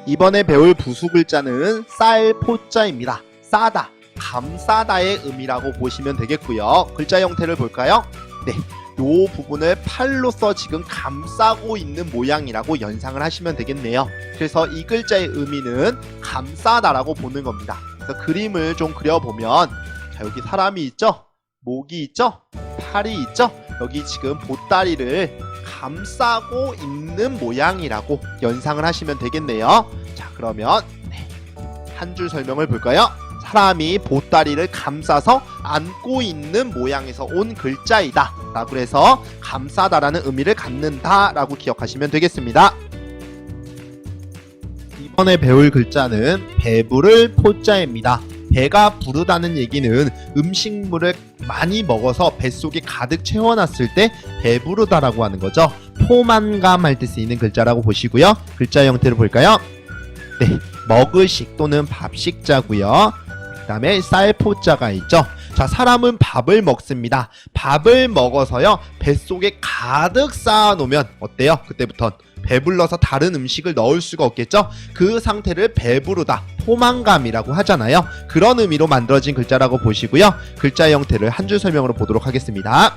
이번에 배울 부수 글자는 쌀포자입니다. 싸다, 감싸다의 의미라고 보시면 되겠고요. 글자 형태를 볼까요? 네, 요 부분을 팔로써 지금 감싸고 있는 모양이라고 연상을 하시면 되겠네요. 그래서 이 글자의 의미는 감싸다라고 보는 겁니다. 그래서 그림을 좀 그려보면, 자, 여기 사람이 있죠? 목이 있죠? 팔이 있죠? 여기 지금 보따리를 감싸고 있는 모양이라고 연상을 하시면 되겠네요. 자, 그러면 한 줄 설명을 볼까요? 사람이 보따리를 감싸서 안고 있는 모양에서 온 글자이다 라고 해서 감싸다라는 의미를 갖는다 라고 기억하시면 되겠습니다. 이번에 배울 글자는 배부를 포자입니다. 배가 부르다는 얘기는 음식물을 많이 먹어서 뱃속에 가득 채워놨을 때 배부르다라고 하는 거죠. 포만감 할 때 쓰이는 글자라고 보시고요. 글자 형태를 볼까요? 네, 먹을식 또는 밥식자고요. 그 다음에 쌀포자가 있죠. 자, 사람은 밥을 먹습니다. 밥을 먹어서요, 뱃속에 가득 쌓아놓으면 어때요? 그때부턴 배불러서 다른 음식을 넣을 수가 없겠죠? 그 상태를 배부르다, 포만감이라고 하잖아요. 그런 의미로 만들어진 글자라고 보시고요. 글자 형태를 한 줄 설명으로 보도록 하겠습니다.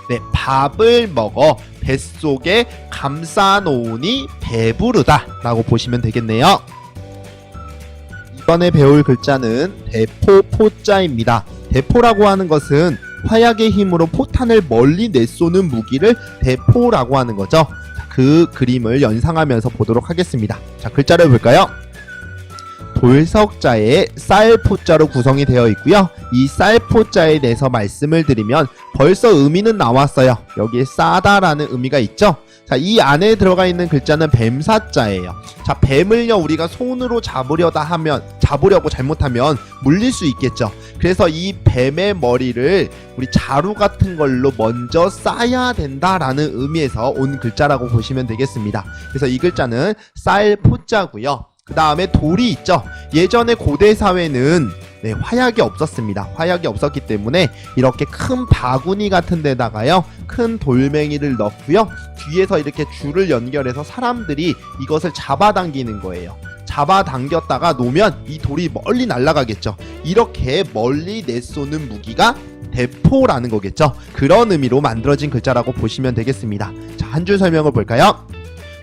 네, 밥을 먹어 뱃속에 감싸놓으니 배부르다 라고 보시면 되겠네요. 이번에 배울 글자는 대포포자입니다. 대포라고 하는 것은 화약의 힘으로 포탄을 멀리 내쏘는 무기를 대포라고 하는 거죠. 그 그림을 연상하면서 보도록 하겠습니다. 자, 글자를 볼까요? 돌석자에 쌀포자로 구성이 되어 있고요. 이 쌀포자에 대해서 말씀을 드리면 벌써 의미는 나왔어요. 여기에 싸다라는 의미가 있죠. 자, 이 안에 들어가 있는 글자는 뱀사자예요. 자, 뱀을요, 우리가 손으로 잡으려고 잘못하면 물릴 수 있겠죠. 그래서 이 뱀의 머리를 우리 자루 같은 걸로 먼저 싸야 된다라는 의미에서 온 글자라고 보시면 되겠습니다. 그래서 이 글자는 쌀포자고요. 그 다음에 돌이 있죠. 예전에 고대 사회는 화약이 없었습니다. 화약이 없었기 때문에 이렇게 큰 바구니 같은 데다가요, 큰 돌멩이를 넣고요, 뒤에서 이렇게 줄을 연결해서 사람들이 이것을 잡아당기는 거예요. 잡아당겼다가 놓으면 이 돌이 멀리 날아가겠죠. 이렇게 멀리 내쏘는 무기가 대포라는 거겠죠. 그런 의미로 만들어진 글자라고 보시면 되겠습니다. 자, 한 줄 설명을 볼까요?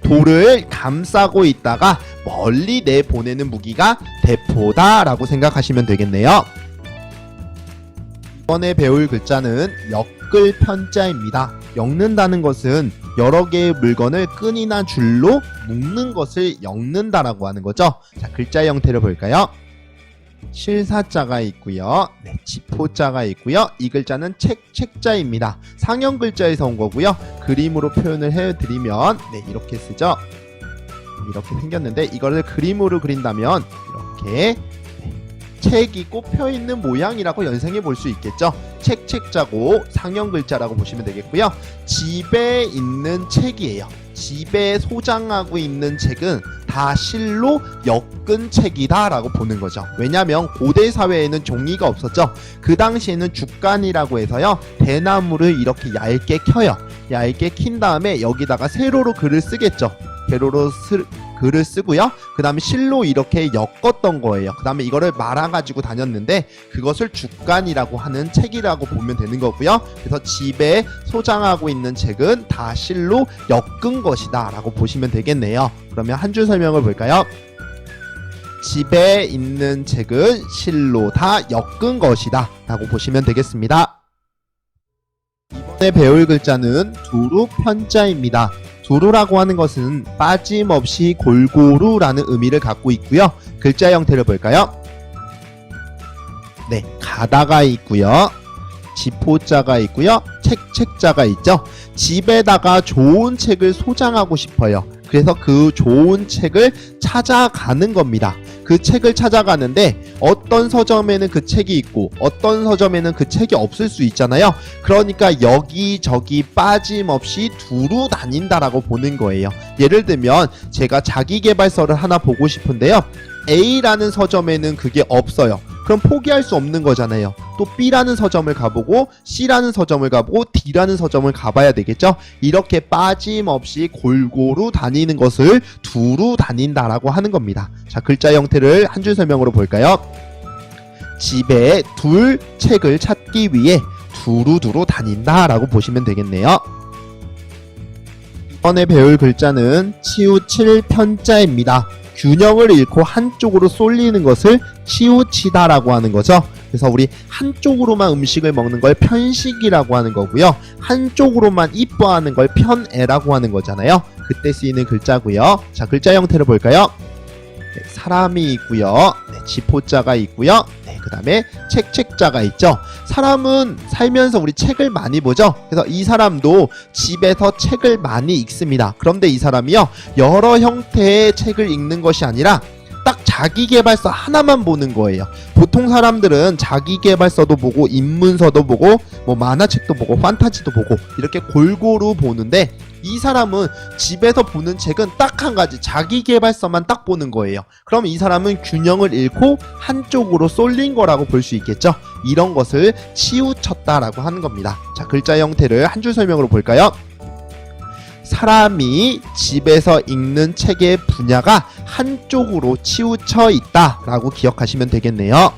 돌을 감싸고 있다가 멀리 내보내는 무기가 대포다 라고 생각하시면 되겠네요. 이번에 배울 글자는 엮을편자입니다. 엮는다는 것은 여러 개의 물건을 끈이나 줄로 묶는 것을 엮는다라고 하는 거죠. 자, 글자 형태를 볼까요? 실사자가 있고요. 네, 지포자가 있고요. 이 글자는 책자입니다. 상형 글자에서 온 거고요. 그림으로 표현을 해드리면 이렇게 쓰죠. 이렇게 생겼는데 이거를 그림으로 그린다면 이렇게 책이 꼽혀 있는 모양이라고 연상해 볼 수 있겠죠. 책자고 상형 글자라고 보시면 되겠고요. 집에 있는 책이에요. 집에 소장하고 있는 책은 다 실로 엮은 책이다 라고 보는 거죠. 왜냐면 고대 사회에는 종이가 없었죠. 그 당시에는 죽간이라고 해서요, 대나무를 이렇게 얇게 켜요. 얇게 킨 다음에 여기다가 세로로 글을 쓰겠죠. 세로로 글을 쓰고요. 그 다음에 실로 이렇게 엮었던 거예요. 그 다음에 이거를 말아가지고 다녔는데 그것을 죽간이라고 하는 책이라고 보면 되는 거고요. 그래서 집에 소장하고 있는 책은 다 실로 엮은 것이다 라고 보시면 되겠네요. 그러면 한 줄 설명을 볼까요? 집에 있는 책은 실로 다 엮은 것이다 라고 보시면 되겠습니다. 이번에 배울 글자는 두루편자입니다. 두루라고 하는 것은 빠짐없이 골고루라는 의미를 갖고 있고요. 글자 형태를 볼까요? 네, 가다가 있고요. 지포자가 있고요. 책자가 있죠. 집에다가 좋은 책을 소장하고 싶어요. 그래서 그 좋은 책을 찾아가는 겁니다. 그 책을 찾아가는데 어떤 서점에는 그 책이 있고 어떤 서점에는 그 책이 없을 수 있잖아요. 그러니까 여기저기 빠짐없이 두루 다닌다라고 보는 거예요. 예를 들면 제가 자기계발서를 하나 보고 싶은데요, A라는 서점에는 그게 없어요. 그럼 포기할 수 없는 거잖아요. 또 B라는 서점을 가보고 C라는 서점을 가보고 D라는 서점을 가봐야 되겠죠. 이렇게 빠짐없이 골고루 다니는 것을 두루 다닌다라고 하는 겁니다. 자, 글자 형태를 한 줄 설명으로 볼까요? 집에 둘 책을 찾기 위해 두루두루 다닌다라고 보시면 되겠네요. 이번에 배울 글자는 치우칠 편자입니다. 균형을 잃고 한쪽으로 쏠리는 것을 치우치다라고 하는 거죠. 그래서 우리 한쪽으로만 음식을 먹는 걸 편식이라고 하는 거고요. 한쪽으로만 이뻐하는 걸 편애라고 하는 거잖아요. 그때 쓰이는 글자고요. 자, 글자 형태를 볼까요? 네, 사람이 있고요. 네, 지포자가 있고요. 네, 그 다음에 책자가 있죠. 사람은 살면서 우리 책을 많이 보죠. 그래서 이 사람도 집에서 책을 많이 읽습니다. 그런데 이 사람이요, 여러 형태의 책을 읽는 것이 아니라 딱 자기계발서 하나만 보는 거예요. 보통 사람들은 자기계발서도 보고 인문서도 보고 뭐 만화책도 보고 판타지도 보고 이렇게 골고루 보는데, 이 사람은 집에서 보는 책은 딱 한 가지, 자기계발서만 딱 보는 거예요. 그럼 이 사람은 균형을 잃고 한쪽으로 쏠린 거라고 볼 수 있겠죠. 이런 것을 치우쳤다라고 하는 겁니다. 자, 글자 형태를 한 줄 설명으로 볼까요? 사람이 집에서 읽는 책의 분야가 한쪽으로 치우쳐 있다라고 기억하시면 되겠네요.